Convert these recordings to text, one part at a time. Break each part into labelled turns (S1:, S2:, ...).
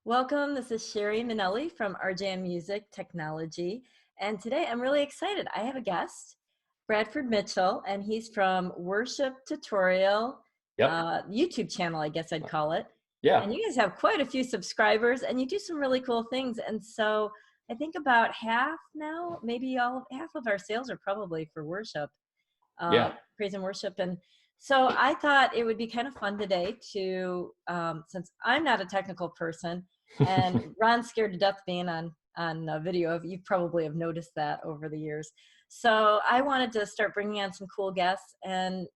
S1: Welcome. This is Sherry Minelli from RJM Music Technology. And today I'm really excited. I have a guest, Bradford Mitchell, and he's from Worship Tutorial
S2: Yep.
S1: YouTube channel, I guess I'd call it.
S2: Yeah.
S1: And you guys have quite a few subscribers and you do some really cool things. And so I think about half now, maybe half of our sales are probably for worship,
S2: Yeah.
S1: praise and worship. And so I thought it would be kind of fun today to, since I'm not a technical person, and Ron's scared to death being on a video. You probably have noticed that over the years. So I wanted to start bringing on some cool guests. And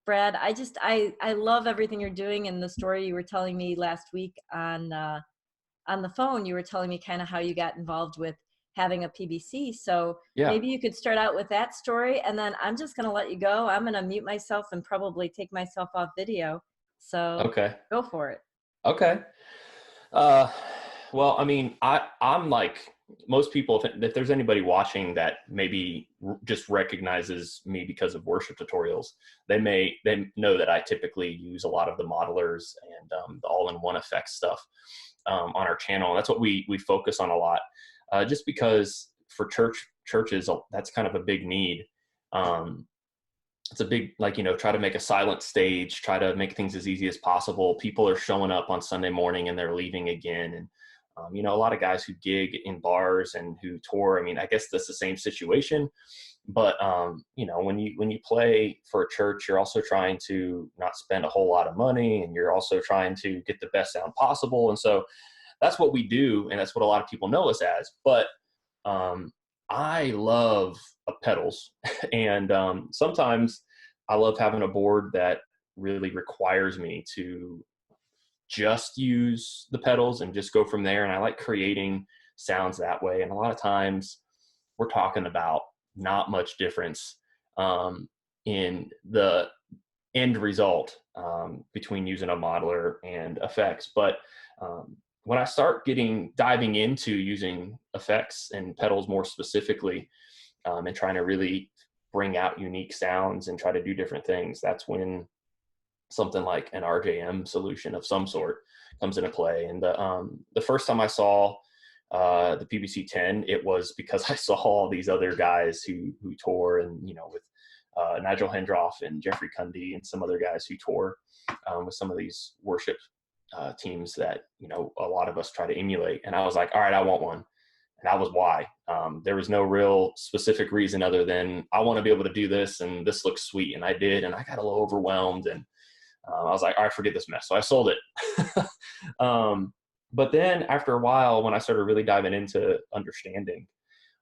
S1: Brad, I love everything you're doing. And the story you were telling me last week on the phone, you were telling me kind of how you got involved with having a PBC. So
S2: Yeah.
S1: maybe you could start out with that story, and then I'm just going to let you go. I'm going to mute myself and probably take myself off video. So
S2: Okay.
S1: go for it.
S2: Okay. Uh, well, I mean, I'm like most people. If there's anybody watching that maybe just recognizes me because of worship tutorials, they know that I typically use a lot of the modelers and the all-in-one effects stuff on our channel. That's what we focus on a lot, just because for churches that's kind of a big need. Um, it's a big, like, try to make a silent stage, try to make things as easy as possible. People are showing up on Sunday morning and they're leaving again. And, a lot of guys who gig in bars and who tour, I mean, I guess that's the same situation. But, when you play for a church, you're also trying to not spend a whole lot of money, and you're also trying to get the best sound possible. And so that's what we do. And that's what a lot of people know us as. But, I love pedals, and sometimes I love having a board that really requires me to just use the pedals and just go from there. And I like creating sounds that way. And a lot of times we're talking about not much difference in the end result between using a modeler and effects. But when I start diving into using effects and pedals more specifically, and trying to really bring out unique sounds and try to do different things, that's when something like an RJM solution of some sort comes into play. And the first time I saw the PBC 10, it was because I saw all these other guys who tour, and with Nigel Hendroff and Jeffrey Cundy and some other guys who tour with some of these worship teams that a lot of us try to emulate. And I was like, all right, I want one. And that was why. There was no real specific reason other than I want to be able to do this, and this looks sweet. And I did, and I got a little overwhelmed, and I was like, all right, forget this mess. So I sold it. But then after a while, when I started really diving into understanding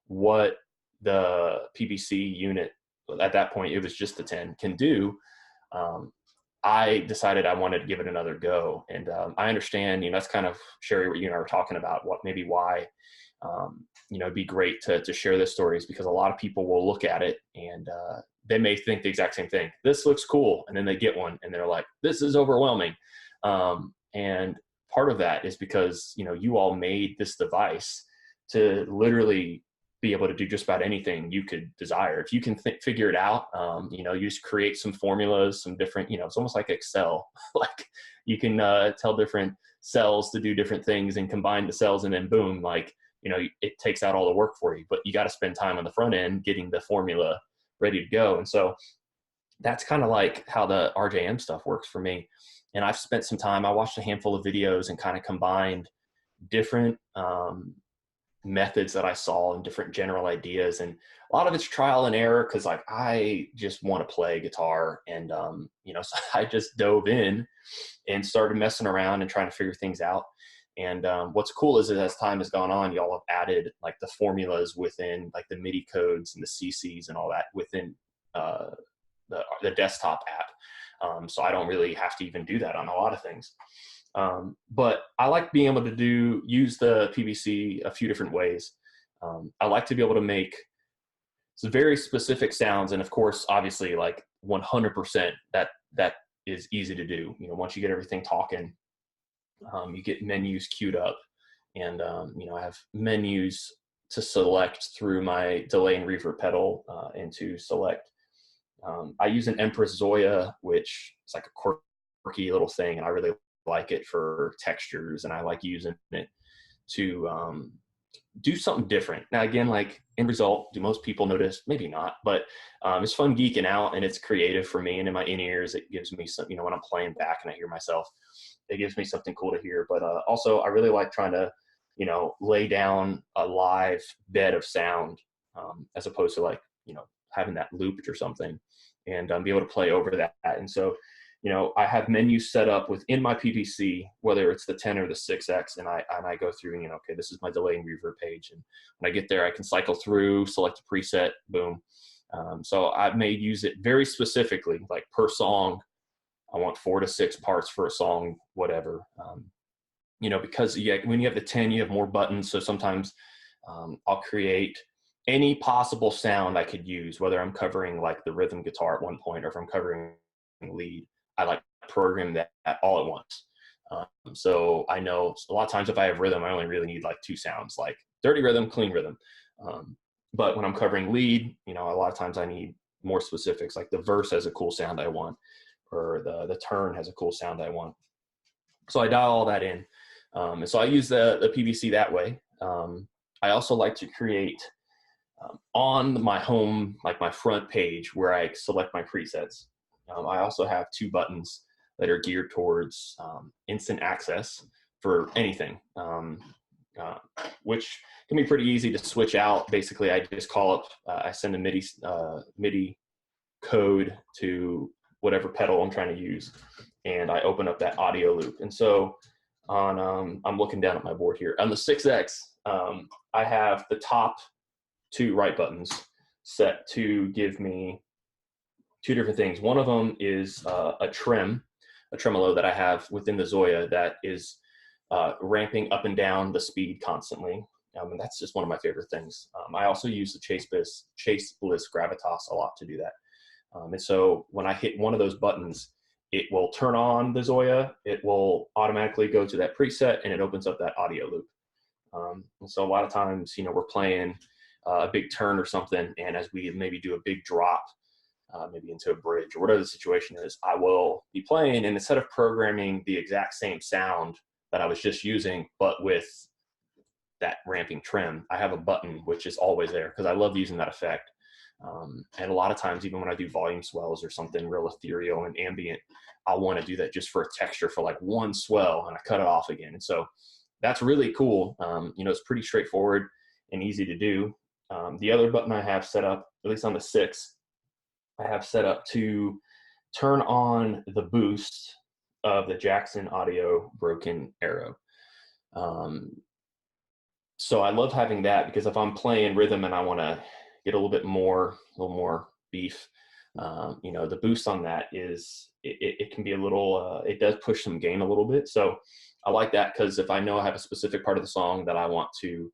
S2: what the PBC unit, at that point it was just the 10, can do, I decided I wanted to give it another go. And I understand, that's kind of, Sherry, what you and I were talking about, why it'd be great to share this stories, because a lot of people will look at it and they may think the exact same thing. This looks cool. And then they get one and they're like, this is overwhelming. And part of that is because, you all made this device to literally be able to do just about anything you could desire. If you can figure it out, you just create some formulas, some different, it's almost like Excel. Like you can tell different cells to do different things and combine the cells, and then boom, like, it takes out all the work for you. But you got to spend time on the front end getting the formula ready to go. And so that's kind of like how the RJM stuff works for me. And I've spent some time, I watched a handful of videos and kind of combined different methods that I saw and different general ideas. And a lot of it's trial and error, because like I just want to play guitar. And, so I just dove in and started messing around and trying to figure things out. And what's cool is that as time has gone on, y'all have added like the formulas within like the MIDI codes and the CCs and all that within the desktop app. So I don't really have to even do that on a lot of things. But I like being able to use the PBC a few different ways. I like to be able to make some very specific sounds. And of course, obviously, like 100%, that is easy to do. Once you get everything talking, you get menus queued up, and I have menus to select through my delay and reverb pedal, and to select. I use an Empress Zoya, which is like a quirky little thing, and I really like it for textures, and I like using it to do something different. Now, again, like end result, do most people notice? Maybe not, but it's fun geeking out, and it's creative for me. And in my in-ears, it gives me some, when I'm playing back and I hear myself, it gives me something cool to hear. But also, I really like trying to, lay down a live bed of sound as opposed to like, having that looped or something, and be able to play over that. And so, I have menus set up within my PVC, whether it's the 10 or the 6X, and I go through and, okay, this is my delay and reverb page. And when I get there, I can cycle through, select a preset, boom. So I may use it very specifically, like per song. I want 4 to 6 parts for a song, whatever. Because when you have the 10, you have more buttons. So sometimes I'll create any possible sound I could use, whether I'm covering like the rhythm guitar at one point, or if I'm covering lead. I like program that all at once. So I know a lot of times if I have rhythm, I only really need like 2 sounds, like dirty rhythm, clean rhythm. But when I'm covering lead, a lot of times I need more specifics, like the verse has a cool sound I want, or the turn has a cool sound I want. So I dial all that in. And so I use the PVC that way. I also like to create on my home, like my front page where I select my presets. I also have 2 buttons that are geared towards instant access for anything, which can be pretty easy to switch out. Basically, I just call up, I send a MIDI code to whatever pedal I'm trying to use, and I open up that audio loop. And so I'm looking down at my board here. On the 6X, I have the top 2 right buttons set to give me 2 different things. One of them is a tremolo that I have within the Zoya that is ramping up and down the speed constantly. And that's just one of my favorite things. I also use the Chase Bliss Gravitas a lot to do that. And so when I hit one of those buttons, it will turn on the Zoya, it will automatically go to that preset, and it opens up that audio loop. And so a lot of times, we're playing a big turn or something, and as we maybe do a big drop, maybe into a bridge or whatever the situation is, I will be playing, and instead of programming the exact same sound that I was just using, but with that ramping trim, I have a button which is always there because I love using that effect. And a lot of times, even when I do volume swells or something real ethereal and ambient, I want to do that just for a texture for like one swell, and I cut it off again. And so that's really cool. It's pretty straightforward and easy to do. The other button I have set up, at least on the 6, I have set up to turn on the boost of the Jackson Audio Broken Arrow. So I love having that because if I'm playing rhythm and I want to get a little more beef, the boost on that is, it can be a little, it does push some gain a little bit. So I like that because if I know I have a specific part of the song that I want to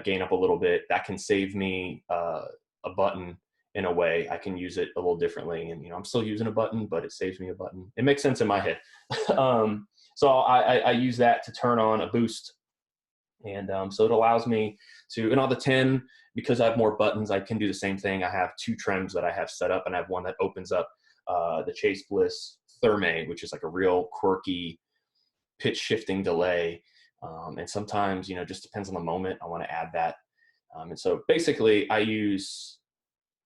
S2: gain up a little bit, that can save me a button. In a way, I can use it a little differently, and I'm still using a button, but it saves me a button. It makes sense in my head. So I use that to turn on a boost, and so it allows me to. And on the 10, because I have more buttons, I can do the same thing. I have 2 trims that I have set up, and I have one that opens up the Chase Bliss Therme, which is like a real quirky pitch shifting delay. And sometimes, just depends on the moment, I want to add that. And so basically,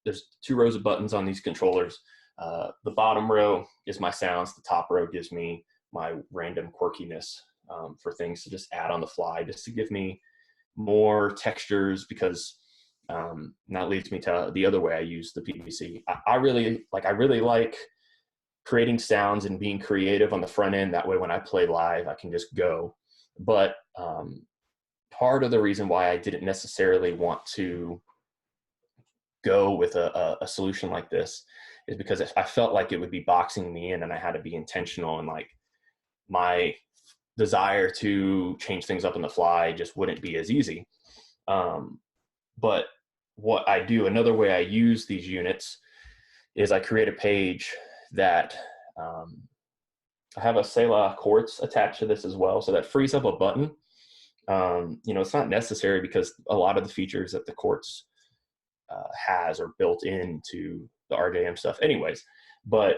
S2: there's 2 rows of buttons on these controllers. The bottom row is my sounds. The top row gives me my random quirkiness for things to just add on the fly, just to give me more textures, because that leads me to the other way I use the PVC. I really like creating sounds and being creative on the front end. That way, when I play live, I can just go. But part of the reason why I didn't necessarily want to go with a solution like this is because I felt like it would be boxing me in, and I had to be intentional, and like my desire to change things up on the fly just wouldn't be as easy. But what I do, another way I use these units, is I create a page that I have a Selah Quartz attached to this as well, so that frees up a button. It's not necessary because a lot of the features that the Quartz has are built into the RJM stuff anyways. but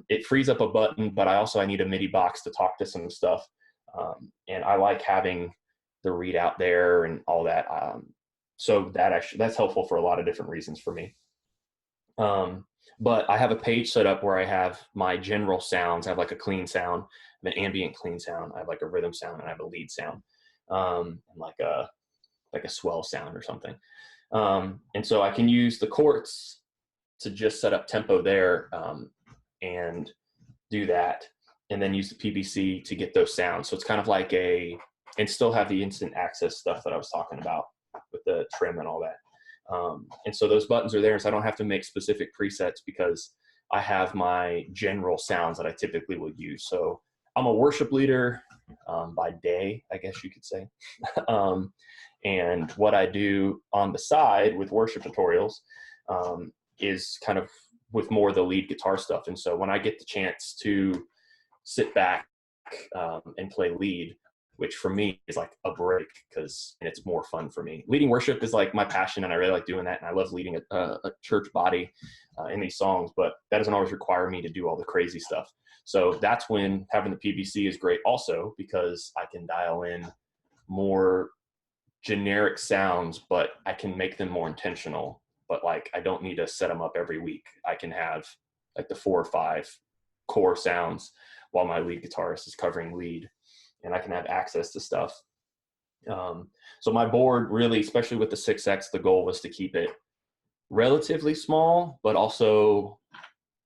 S2: it frees up a button, but I need a MIDI box to talk to some stuff. And I like having the readout there and all that. So that's helpful for a lot of different reasons for me. But I have a page set up where I have my general sounds. I have like a clean sound, an ambient clean sound. I have like a rhythm sound, and I have a lead sound, and like a swell sound or something. And so I can use the quartz to just set up tempo there, and do that, and then use the PBC to get those sounds. So it's kind of like and still have the instant access stuff that I was talking about with the trim and all that. And so those buttons are there, so I don't have to make specific presets because I have my general sounds that I typically would use. So I'm a worship leader by day, I guess you could say. And what I do on the side with worship tutorials is kind of with more of the lead guitar stuff. And so when I get the chance to sit back and play lead, which for me is like a break because it's more fun for me. Leading worship is like my passion, and I really like doing that. And I love leading a church body in these songs, but that doesn't always require me to do all the crazy stuff. So that's when having the PBC is great also, because I can dial in more generic sounds, but I can make them more intentional. But like, I don't need to set them up every week. I can have like the 4 or 5 core sounds while my lead guitarist is covering lead, and I can have access to stuff. So my board really, especially with the 6X, the goal was to keep it relatively small, but also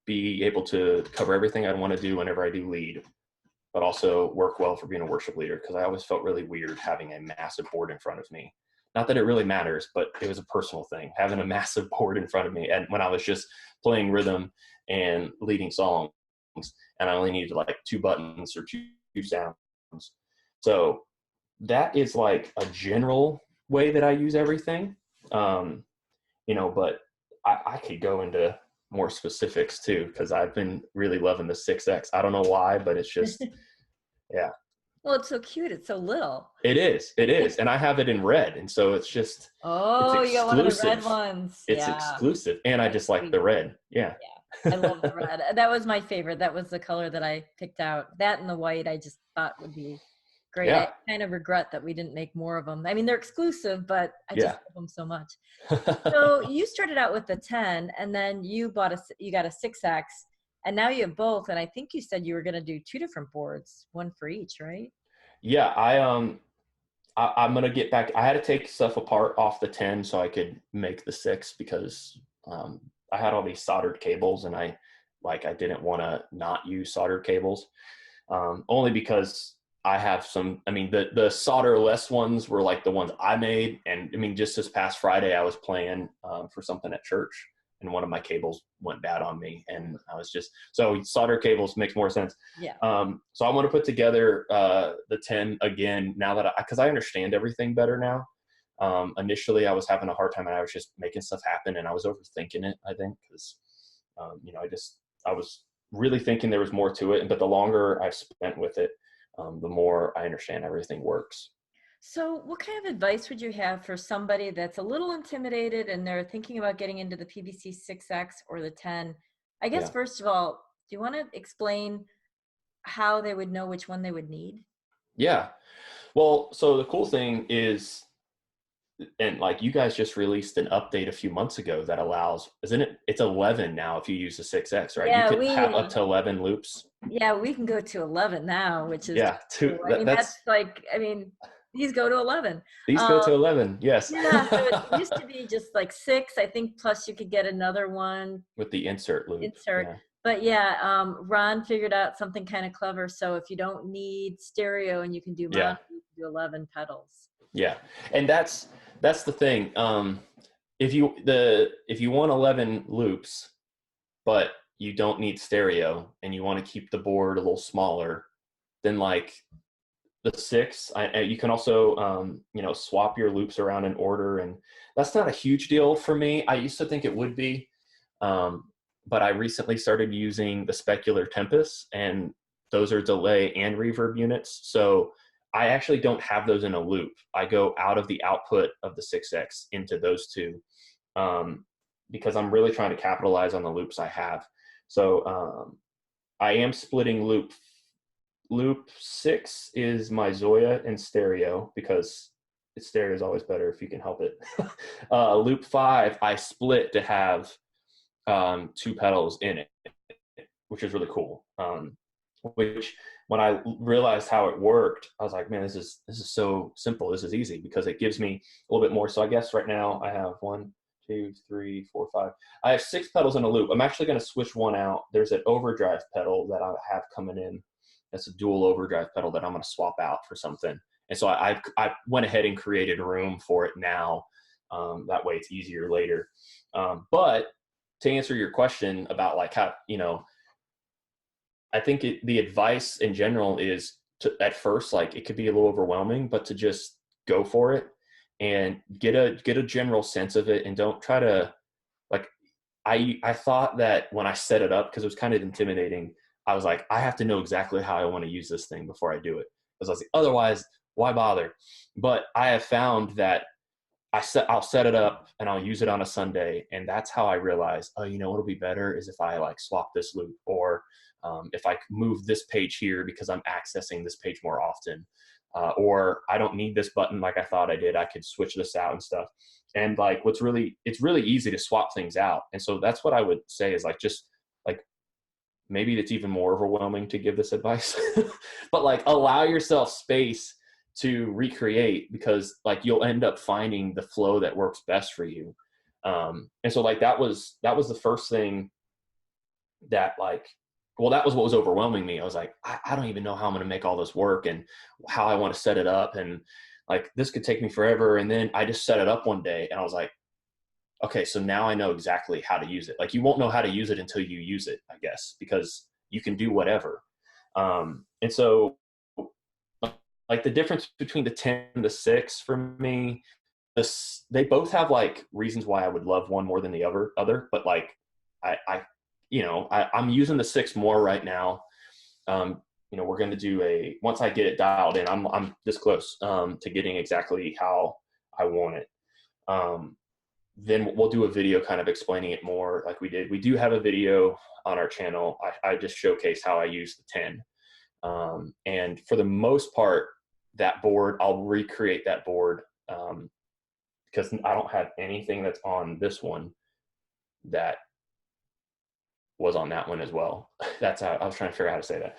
S2: be able to cover everything I'd want to do whenever I do lead, but also work well for being a worship leader, because I always felt really weird having a massive board in front of me. Not that it really matters, but it was a personal thing, having a massive board in front of me. And when I was just playing rhythm and leading songs, and I only needed like 2 buttons or two sounds. So that is like a general way that I use everything. But I could go into more specifics too, because I've been really loving the 6X. I don't know why, but it's just, yeah.
S1: Well, it's so cute. It's so little.
S2: It is. And I have it in red. And so it's just,
S1: oh, you got one of the red ones.
S2: It's exclusive. And I just like the red. Yeah.
S1: I love the red. That was my favorite. That was the color that I picked out. That and the white I just thought would be great. Yeah. I kind of regret that we didn't make more of them. I mean, they're exclusive, but I just love them so much. So you started out with the 10, and then you got a 6X, and now you have both. And I think you said you were going to do 2 different boards, one for each, right?
S2: Yeah, I'm going to get back. I had to take stuff apart off the 10 so I could make the 6, because I had all these soldered cables, and I didn't want to not use soldered cables, only because I have some, I mean, the solderless ones were like the ones I made. And I mean, just this past Friday, I was playing for something at church, and one of my cables went bad on me, and I was just, so solder cables makes more sense.
S1: Yeah.
S2: So I want to put together the 10 again, now that because I understand everything better now. Initially I was having a hard time, and I was just making stuff happen, and I was overthinking it, I think, because I was really thinking there was more to it. But the longer I've spent with it, the more I understand everything works.
S1: So what kind of advice would you have for somebody that's a little intimidated and they're thinking about getting into the PBC 6X or the 10? I guess, first of all, do you want to explain how they would know which one they would need?
S2: Yeah. Well, so the cool thing is, and like, you guys just released an update a few months ago that allows, isn't it? It's 11 now if you use the 6X, right?
S1: Yeah,
S2: you can have up to 11 loops.
S1: Yeah, we can go to 11 now, which is
S2: cool.
S1: I mean, that's like, I mean, these go to 11.
S2: These go to 11, yes.
S1: Yeah, so it used to be just like 6, I think, plus you could get another one.
S2: With the insert loop.
S1: Yeah. But yeah, Ron figured out something kind of clever. So if you don't need stereo and you can do mono, you can do 11 pedals.
S2: Yeah, and that's the thing. If you want 11 loops, but you don't need stereo, and you want to keep the board a little smaller, then like the 6, you can also swap your loops around in order, and that's not a huge deal for me. I used to think it would be, but I recently started using the Specular Tempest, and those are delay and reverb units. So I actually don't have those in a loop. I go out of the output of the 6X into those 2, because I'm really trying to capitalize on the loops I have. So I am splitting loop. Loop 6 is my Zoya in stereo because stereo is always better if you can help it. Loop 5 I split to have 2 pedals in it, which is really cool. Which when I realized how it worked, I was like, man, this is so simple. This is easy because it gives me a little bit more. So I guess right now I have 1, 2, 3, 4, 5. I have 6 pedals in a loop. I'm actually going to switch one out. There's an overdrive pedal that I have coming in. That's a dual overdrive pedal that I'm going to swap out for something. And so I went ahead and created room for it now. That way it's easier later. But to answer your question about like how, I think the advice in general is to, at first, like it could be a little overwhelming, but to just go for it and get a general sense of it, and don't try to like, I thought that when I set it up, because it was kind of intimidating, I was like, I have to know exactly how I want to use this thing before I do it. Because I was like, otherwise, why bother? But I have found that I'll set it up and I'll use it on a Sunday, and that's how I realize, oh, what'll be better is if I like swap this loop, or if I move this page here because I'm accessing this page more often, or I don't need this button like I thought I did. I could switch this out and stuff. And like, it's really easy to swap things out. And so that's what I would say is like, just like, maybe it's even more overwhelming to give this advice, but like allow yourself space to recreate, because like you'll end up finding the flow that works best for you. And so like that was the first thing that like, well, that was what was overwhelming me. I was like, I don't even know how I'm going to make all this work and how I want to set it up. And like, this could take me forever. And then I just set it up one day and I was like, okay, so now I know exactly how to use it. Like, you won't know how to use it until you use it, I guess, because you can do whatever. And so like the difference between the 10 and the 6 for me, they both have like reasons why I would love one more than the other, but like I'm using the 6 more right now. We're going to do once I get it dialed in, I'm this close to getting exactly how I want it. Then we'll do a video kind of explaining it more like we did. We do have a video on our channel. I just showcased how I use the 10. And for the most part, that board, I'll recreate that board because I don't have anything that's on this one that was on that one as well. That's how I was trying to figure out how to say that.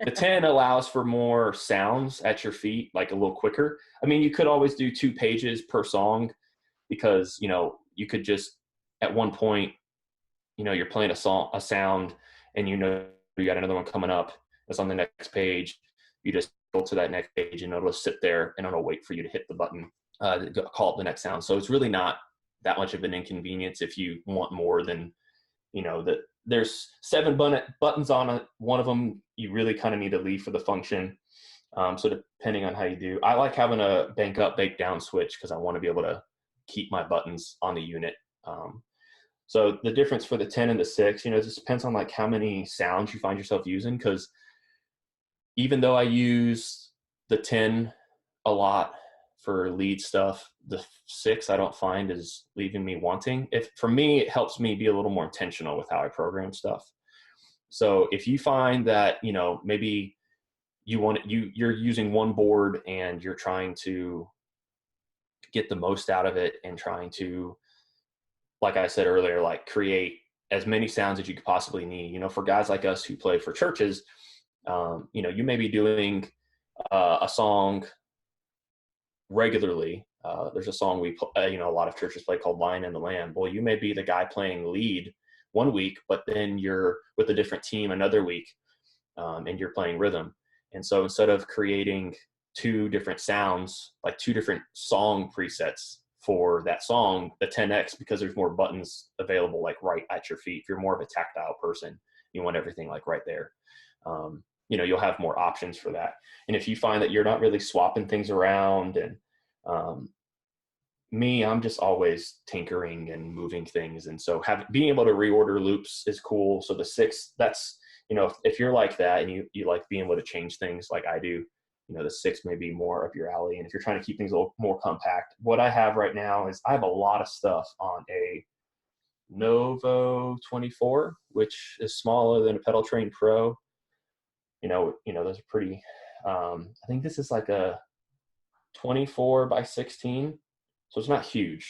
S2: The 10 allows for more sounds at your feet, like a little quicker. I mean, you could always do 2 pages per song, because you could just at one point you're playing a sound and you got another one coming up that's on the next page. You just go to that next page and it'll sit there and it'll wait for you to hit the button to call it the next sound. So it's really not that much of an inconvenience if you want more than that. There's 7 buttons on it. One of them you really kind of need to leave for the function. So depending on how you do, I like having a bank up, bank down switch because I want to be able to keep my buttons on the unit. So the difference for the 10 and the 6, it just depends on like how many sounds you find yourself using. Because even though I use the 10 a lot for lead stuff, the 6 I don't find is leaving me wanting. For me, it helps me be a little more intentional with how I program stuff. So if you find that maybe you're using one board and you're trying to get the most out of it and trying to, like I said earlier, like create as many sounds as you could possibly need. For guys like us who play for churches, you may be doing a song regularly. There's a song we a lot of churches play called Lion and the Lamb. Well, you may be the guy playing lead one week, but then you're with a different team another week, and you're playing rhythm. And so instead of creating 2 different sounds, like 2 different song presets for that song, the 10X, because there's more buttons available like right at your feet. If you're more of a tactile person, you want everything like right there. You'll have more options for that. And if you find that you're not really swapping things around, and I'm just always tinkering and moving things. And so being able to reorder loops is cool. So the 6, that's, if you're like that and you like being able to change things like I do, the 6 may be more up your alley. And if you're trying to keep things a little more compact, what I have right now is I have a lot of stuff on a Novo 24, which is smaller than a Pedal Train Pro. Those are pretty, I think this is like a 24 by 16. So it's not huge.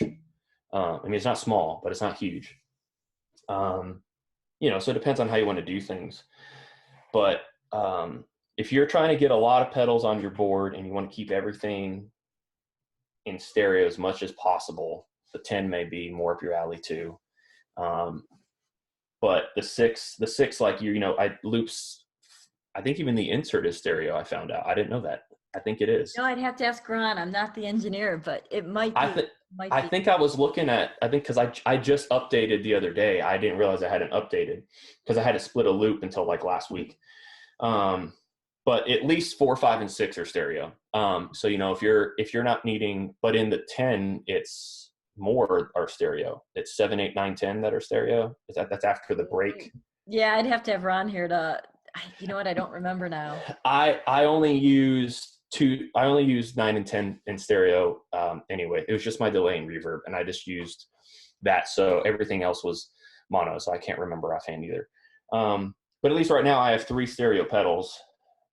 S2: I mean, it's not small, but it's not huge. So it depends on how you want to do things. But if you're trying to get a lot of pedals on your board and you want to keep everything in stereo as much as possible, the 10 may be more up your alley too. But the six, like loops, I think even the insert is stereo. I found out. I didn't know that. I think it is.
S1: No, I'd have to ask Ron. I'm not the engineer, but it might be.
S2: I think I was looking at, because I just updated the other day. I didn't realize I hadn't updated because I had to split a loop until like last week. But at least 4, 5, and 6 are stereo. So, if you're not needing, but in the 10, it's more are stereo. It's 7, 8, 9, 10 that are stereo. That's after the break.
S1: Yeah, I'd have to have Ron here to, you know what? I don't remember now.
S2: I only use 9 and 10 in stereo. Anyway, it was just my delay and reverb, and I just used that. So everything else was mono. So I can't remember offhand either. But at least right now I have 3 stereo pedals.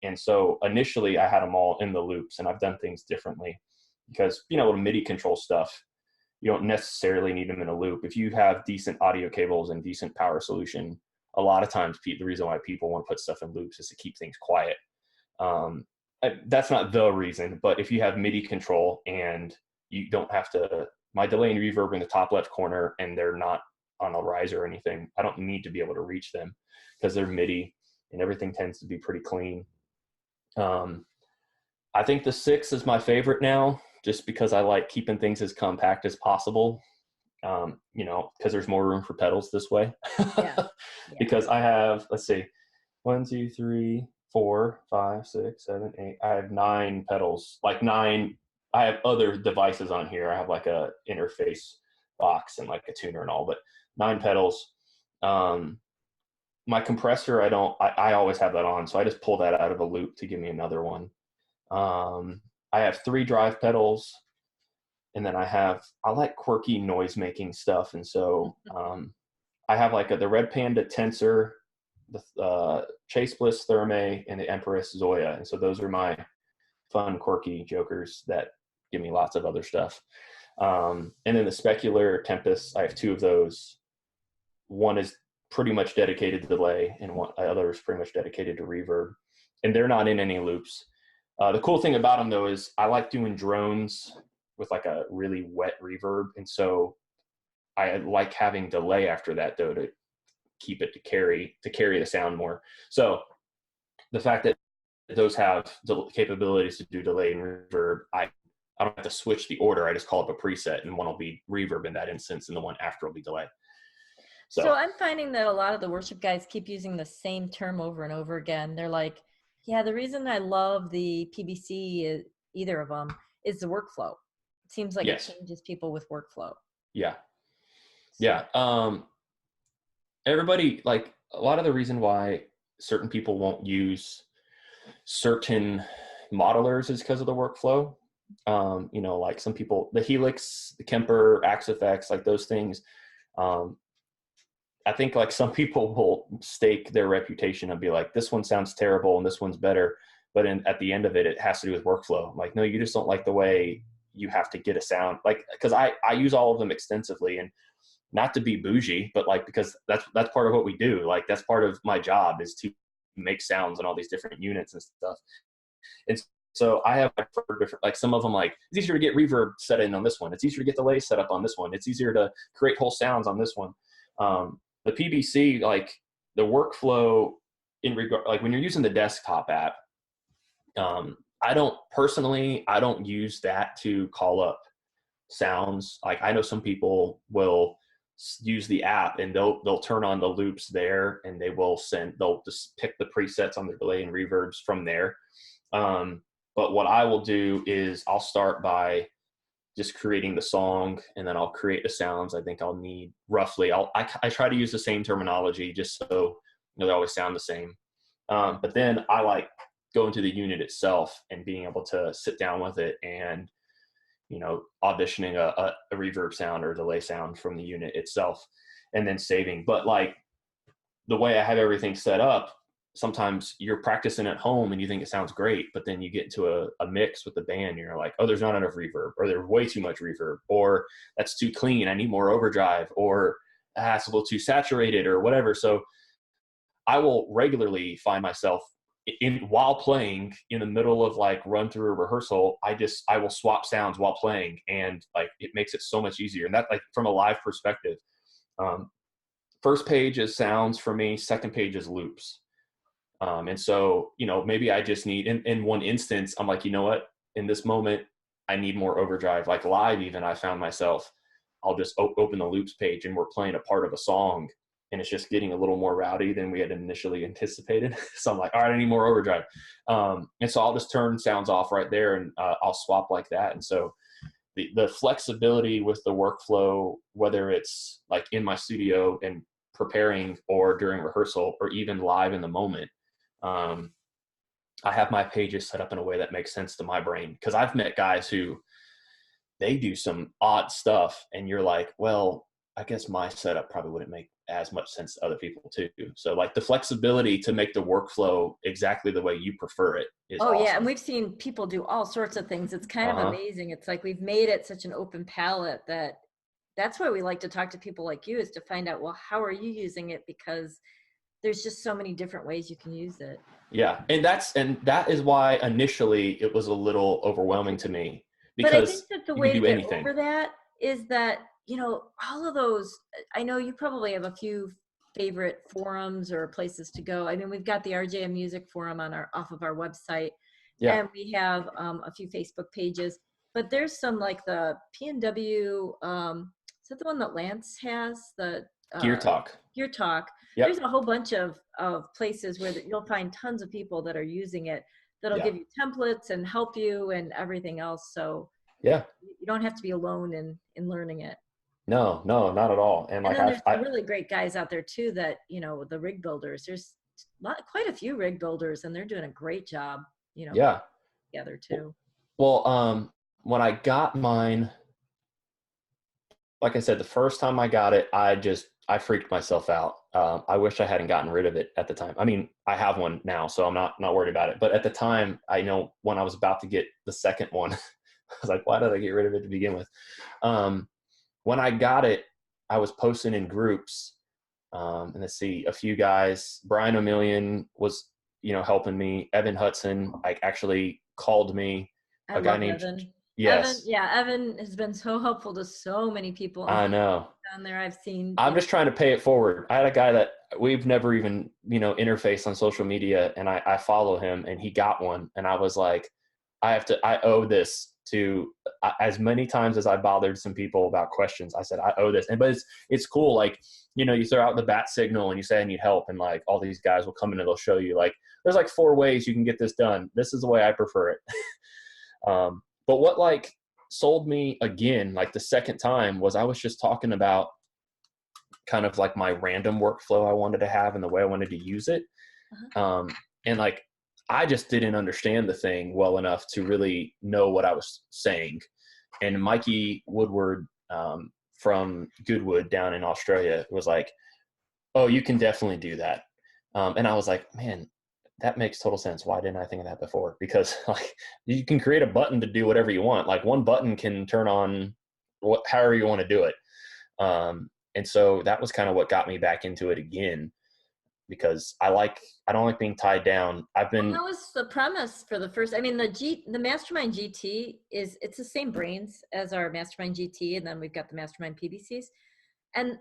S2: And so initially I had them all in the loops, and I've done things differently because, with MIDI control stuff, you don't necessarily need them in a loop. If you have decent audio cables and decent power solution, a lot of times the reason why people want to put stuff in loops is to keep things quiet. That's not the reason, but if you have MIDI control and you don't have to, my delay and reverb in the top left corner and they're not on a riser or anything, I don't need to be able to reach them because they're MIDI and everything tends to be pretty clean. I think the 6 is my favorite now, just because I like keeping things as compact as possible. Because there's more room for pedals this way. Yeah. Because I have, let's see, 1, 2, 3, 4, 5, 6, 7, 8. I have 9 pedals, like 9. I have other devices on here. I have like a interface box and like a tuner and all, but 9 pedals. My compressor, I always have that on. So I just pull that out of a loop to give me another one. I have 3 drive pedals, and then I like quirky noise making stuff. And so, I have like the Red Panda Tensor, the Chase Bliss Thermae, and the Empress Zoya. And so those are my fun, quirky jokers that give me lots of other stuff. And then the Specular Tempest, I have 2 of those. One is pretty much dedicated to delay, and other is pretty much dedicated to reverb. And they're not in any loops. The cool thing about them though is I like doing drones with like a really wet reverb, and so I like having delay after that though to keep it to carry the sound more. So the fact that those have the capabilities to do delay and reverb, I don't have to switch the order. I just call up a preset, and one will be reverb in that instance, and the one after will be delay.
S1: So I'm finding that a lot of the worship guys keep using the same term over and over again. They're like, yeah, the reason I love the PBC, either of them, is the workflow. It seems like It changes people with workflow.
S2: Yeah. Yeah. Everybody, like, a lot of the reason why certain people won't use certain modelers is because of the workflow. Like some people, the Helix, the Kemper, Axe-Fx, like those things, I think like some people will stake their reputation and be like, this one sounds terrible and this one's better. But at the end of it, it has to do with workflow. I'm like, no, you just don't like the way you have to get a sound. Like, because I use all of them extensively, and not to be bougie, but like, because that's part of what we do. Like, that's part of my job is to make sounds on all these different units and stuff. And so I have different, like some of them, like it's easier to get reverb set in on this one. It's easier to get delay set up on this one. It's easier to create whole sounds on this one. The PBC, like the workflow in regard, like when you're using the desktop app, I don't use that to call up sounds. Like I know some people will use the app and they'll turn on the loops there, and they'll just pick the presets on the delay and reverbs from there. But what I will do is I'll start by just creating the song, and then I'll create the sounds I think I'll need roughly. I try to use the same terminology just so they always sound the same. But then I like going to the unit itself and being able to sit down with it and auditioning a reverb sound or delay sound from the unit itself. and then saving. But like the way I have everything set up, sometimes you're practicing at home and you think it sounds great, but then you get into a mix with the band and you're like, oh, there's not enough reverb, or there's way too much reverb, or that's too clean, I need more overdrive, or it's a little too saturated, or whatever. So I will regularly find myself while playing in the middle of like run through a rehearsal, I will swap sounds while playing, and like it makes it so much easier. And that, like, from a live perspective, first page is sounds for me, second page is loops. And so, maybe I just need, in one instance, I'm like, you know what, in this moment, I need more overdrive. Like live, even, I found myself, I'll just open the loops page and we're playing a part of a song and it's just getting a little more rowdy than we had initially anticipated. So I'm like, all right, I need more overdrive. And so I'll just turn sounds off right there, and I'll swap like that. And so the flexibility with the workflow, whether it's like in my studio and preparing, or during rehearsal, or even live in the moment, I have my pages set up in a way that makes sense to my brain. Because I've met guys who, they do some odd stuff and you're like, well, I guess my setup probably wouldn't make as much sense to other people too. So like the flexibility to make the workflow exactly the way you prefer it is awesome.
S1: Yeah, and we've seen people do all sorts of things. It's kind of amazing. It's like we've made it such an open palette that's why we like to talk to people like you, is to find out, well, how are you using it? Because there's just so many different ways you can use it.
S2: Yeah, and that is why initially it was a little overwhelming to me, because
S1: but I think that the way to get
S2: anything
S1: over that is that, all of those, I know you probably have a few favorite forums or places to go. I mean, we've got the RJM Music Forum off of our website, and we have a few Facebook pages, but there's some like the PNW, is that the one that Lance has? The
S2: Gear Talk.
S1: Gear Talk.
S2: Yep.
S1: There's a whole bunch of places where you'll find tons of people that are using it, that'll give you templates and help you and everything else. So you don't have to be alone in learning it. No,
S2: not at all. And like,
S1: then there's really great guys out there too that, the rig builders. There's quite a few rig builders, and they're doing a great job, together too.
S2: Well, when I got mine, like I said, the first time I got it, I freaked myself out. I wish I hadn't gotten rid of it at the time. I mean, I have one now, so I'm not worried about it. But at the time, I know when I was about to get the second one, I was like, why did I get rid of it to begin with? When I got it, I was posting in groups, and let's see, a few guys. Brian O'Million was, helping me. Evan Hudson, like, actually called me.
S1: A guy named Evan.
S2: Yes.
S1: Evan has been so helpful to so many people.
S2: I know.
S1: Down there, I've seen.
S2: I'm just trying to pay it forward. I had a guy that we've never even, interfaced on social media, and I follow him, and he got one, and I was like, I owe this to, as many times as I bothered some people about questions, I said, I owe this. But it's cool. Like, you throw out the bat signal and you say, I need help. And like, all these guys will come in and they'll show you, like, there's like 4 ways you can get this done. This is the way I prefer it. But what like sold me again, like the second time, was I was just talking about kind of like my random workflow I wanted to have and the way I wanted to use it. And like, I just didn't understand the thing well enough to really know what I was saying. And Mikey Woodward from Goodwood down in Australia was like, oh, you can definitely do that. And I was like, man, that makes total sense. Why didn't I think of that before? Because like, you can create a button to do whatever you want. Like, one button can turn on however you want to do it. And so that was kind of what got me back into it again, because I don't like being tied down. That
S1: was the premise for the first. I mean, the Mastermind GT it's the same brains as our Mastermind GT, and then we've got the Mastermind PBCs, and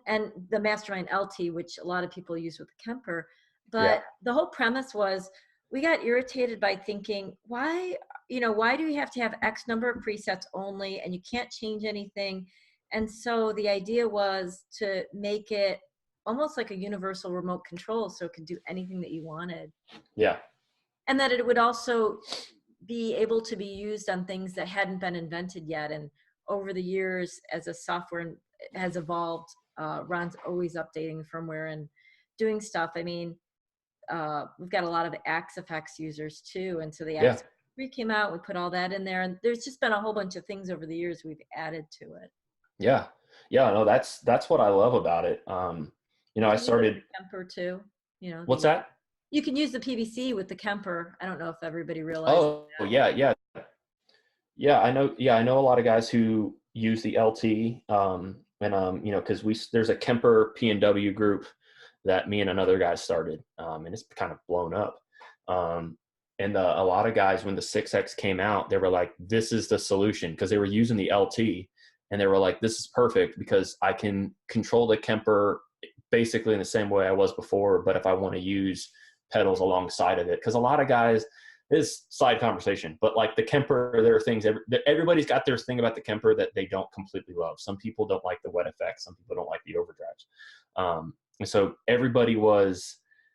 S1: the Mastermind LT, which a lot of people use with the Kemper. But the whole premise was, we got irritated by thinking, why do we have to have X number of presets only, and you can't change anything? And so the idea was to make it almost like a universal remote control, so it could do anything that you wanted.
S2: Yeah.
S1: And that it would also be able to be used on things that hadn't been invented yet. And over the years, as a software has evolved, Ron's always updating firmware and doing stuff. I mean, we've got a lot of Axe-Fx users too. And so the Axe 3 came out, we put all that in there. And there's just been a whole bunch of things over the years we've added to it.
S2: Yeah. Yeah, no, that's what I love about it. You know,
S1: You
S2: I
S1: can use it with
S2: started.
S1: the Kemper too. You know,
S2: What's that?
S1: you can use the PVC with the Kemper. I don't know if everybody realizes
S2: Oh,
S1: that.
S2: yeah, yeah, yeah. I know. Yeah, I know a lot of guys who use the LT. And you know, because there's a Kemper P&W group that me and another guy started, and it's kind of blown up. Um, and a lot of guys, when the 6X came out, they were like, "This is the solution," because they were using the LT, and they were like, "This is perfect because I can control the Kemper basically in the same way I was before, but if I want to use pedals alongside of it." Because a lot of guys, this side conversation, but like the Kemper, there are things, everybody's got their thing about the Kemper that they don't completely love. Some people don't like the wet effect. Some people don't like the overdrives. And so everybody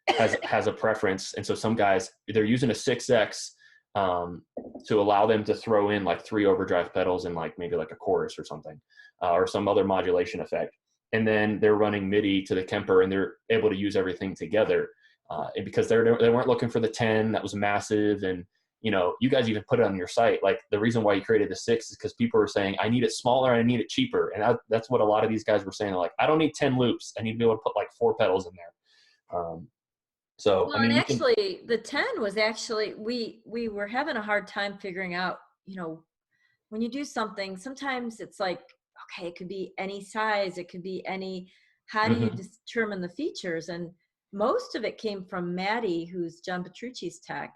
S2: has a preference. And so some guys, they're using a 6X to allow them to throw in like 3 overdrive pedals and like maybe like a chorus or something, or some other modulation effect. And then they're running MIDI to the Kemper and they're able to use everything together. Because they weren't looking for the 10 that was massive. And, you know, you guys even put it on your site. Like the reason why you created the 6 is because people were saying, I need it smaller, I need it cheaper. And that's what a lot of these guys were saying. Like, I don't need 10 loops. I need to be able to put like 4 pedals in there. So, I
S1: Well, and
S2: mean, you can,
S1: actually, the 10 was actually we were having a hard time figuring out, you know, when you do something, sometimes it's like, okay, it could be any size, it could be any, how do you
S2: mhm.
S1: determine the features? And most of it came from Maddie, who's John Petrucci's tech,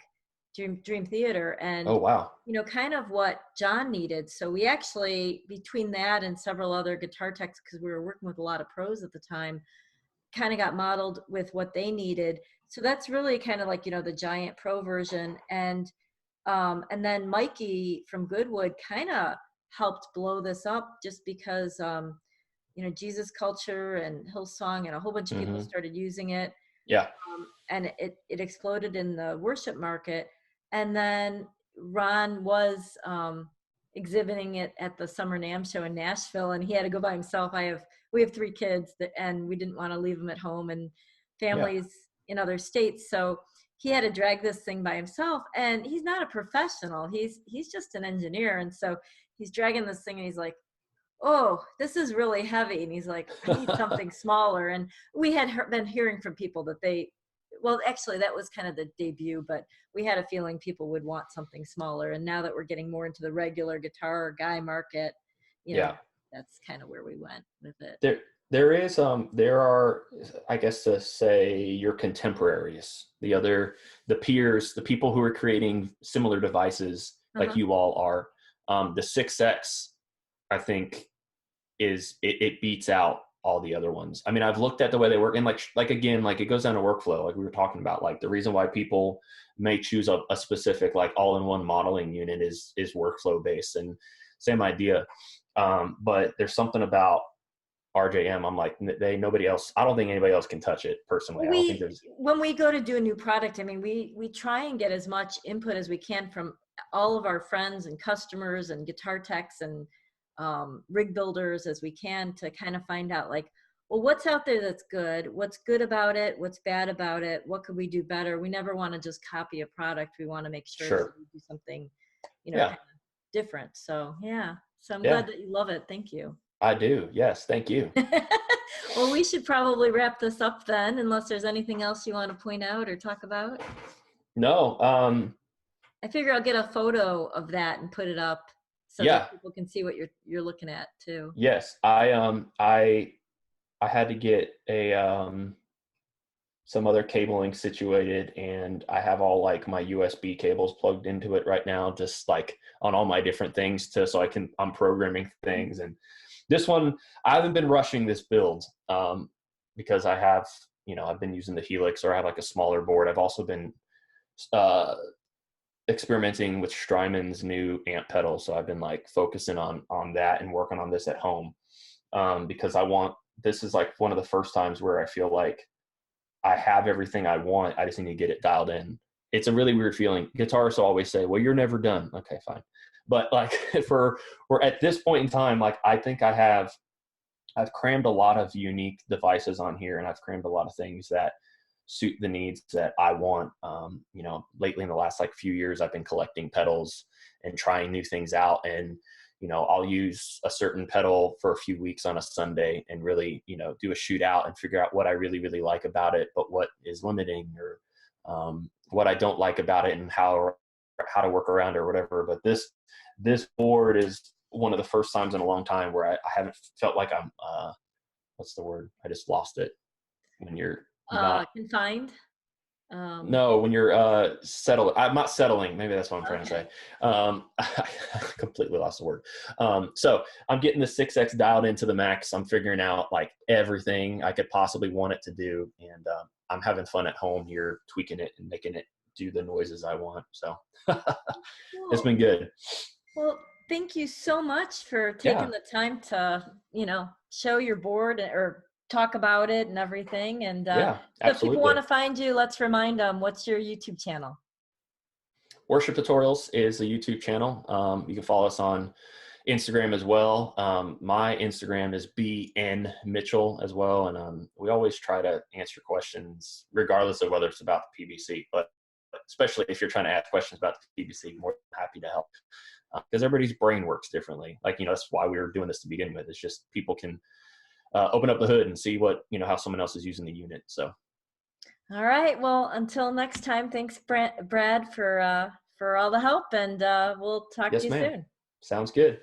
S1: Dream Theater,
S2: Oh,
S1: and
S2: wow.
S1: you know, kind of what John needed. So we actually, between that and several other guitar techs, because we were working with a lot of pros at the time, kind of got modeled with what they needed. So that's really kind of like, you know, the Giant Pro version. And then Mikey from Goodwood kind of helped blow this up just because, you know, Jesus Culture and Hillsong and a whole bunch of people
S2: Hmm.
S1: started using it.
S2: Yeah.
S1: And it exploded in the worship market. And then Ron was exhibiting it at the Summer NAMM show in Nashville, and he had to go by himself. We have 3 kids and we didn't want to leave them at home and
S2: Yeah.
S1: families in other states. So he had to drag this thing by himself, and he's not a professional. He's just an engineer. And so he's dragging this thing and he's like, oh, this is really heavy. And he's like, I need something smaller. And we had been hearing from people that well, actually, that was kind of the debut, but we had a feeling people would want something smaller. And now that we're getting more into the regular guitar guy market, you know,
S2: Yeah.
S1: that's kind of where we went with it.
S2: There are, I guess to say, your contemporaries, the peers, the people who are creating similar devices like
S1: Uh-huh.
S2: you all are. The 6X, I think, it beats out all the other ones. I mean, I've looked at the way they work, and like again, like it goes down to workflow, like we were talking about. Like the reason why people may choose a specific like all-in-one modeling unit is workflow based, and same idea. But there's something about RJM. I'm like, nobody else. I don't think anybody else can touch it personally. I don't think
S1: We
S2: there's.
S1: When we go to do a new product, I mean, we try and get as much input as we can from all of our friends and customers and guitar techs and rig builders as we can to kind of find out, like, well, what's out there that's good, what's good about it, what's bad about it, what could we do better. We never want to just copy a product. We want to make sure that
S2: Sure.
S1: we do something, you know, kind
S2: Yeah.
S1: of different. So yeah, so I'm
S2: Yeah.
S1: glad that you love it. Thank you.
S2: I do. Yes. Thank you.
S1: Well, we should probably wrap this up then, unless there's anything else you want to point out or talk about.
S2: No.
S1: I figure I'll get a photo of that and put it up so that
S2: Yeah.
S1: people can see what you're looking at too.
S2: Yes. I had to get a some other cabling situated, and I have all like my USB cables plugged into it right now, just like on all my different things so I'm programming things. And this one, I haven't been rushing this build, because I have, you know, I've been using the Helix, or I have like a smaller board. I've also been uh, experimenting with Strymon's new amp pedal. So I've been like focusing on that and working on this at home, because this is like one of the first times where I feel like I have everything I want. I just need to get it dialed in. It's a really weird feeling. Guitarists always say, well, you're never done. Okay, fine. But like we're at this point in time, like I think I've crammed a lot of unique devices on here, and I've crammed a lot of things that suit the needs that I want. You know, lately in the last like few years, I've been collecting pedals and trying new things out. And, you know, I'll use a certain pedal for a few weeks on a Sunday and really, you know, do a shootout and figure out what I really, really like about it, but what is limiting, or what I don't like about it, and how to work around or whatever. But this board is one of the first times in a long time where I haven't felt like I'm, what's the word? I just lost it. When you're not
S1: Confined.
S2: no, when you're settled, I'm not settling. Maybe that's what I'm trying to say. I completely lost the word. So I'm getting the 6X dialed into the max. I'm figuring out like everything I could possibly want it to do. And I'm having fun at home here, tweaking it and making it do the noises I want. So it's been good.
S1: Well, thank you so much for taking the time to, you know, show your board or talk about it and everything. And
S2: Yeah,
S1: so if people
S2: absolutely.
S1: want to find you, let's remind them, what's your YouTube channel?
S2: Worship Tutorials is a YouTube channel. You can follow us on Instagram as well. My Instagram is BN Mitchell as well. And we always try to answer questions regardless of whether it's about the PBC, but especially if you're trying to ask questions about the PBC, more than happy to help. Because everybody's brain works differently. Like, you know, that's why we were doing this to begin with. It's just people can open up the hood and see what, you know, how someone else is using the unit. So.
S1: All right. Well, until next time, thanks, Brad, for all the help, and we'll talk to
S2: Yes,
S1: you
S2: ma'am.
S1: soon.
S2: Sounds good.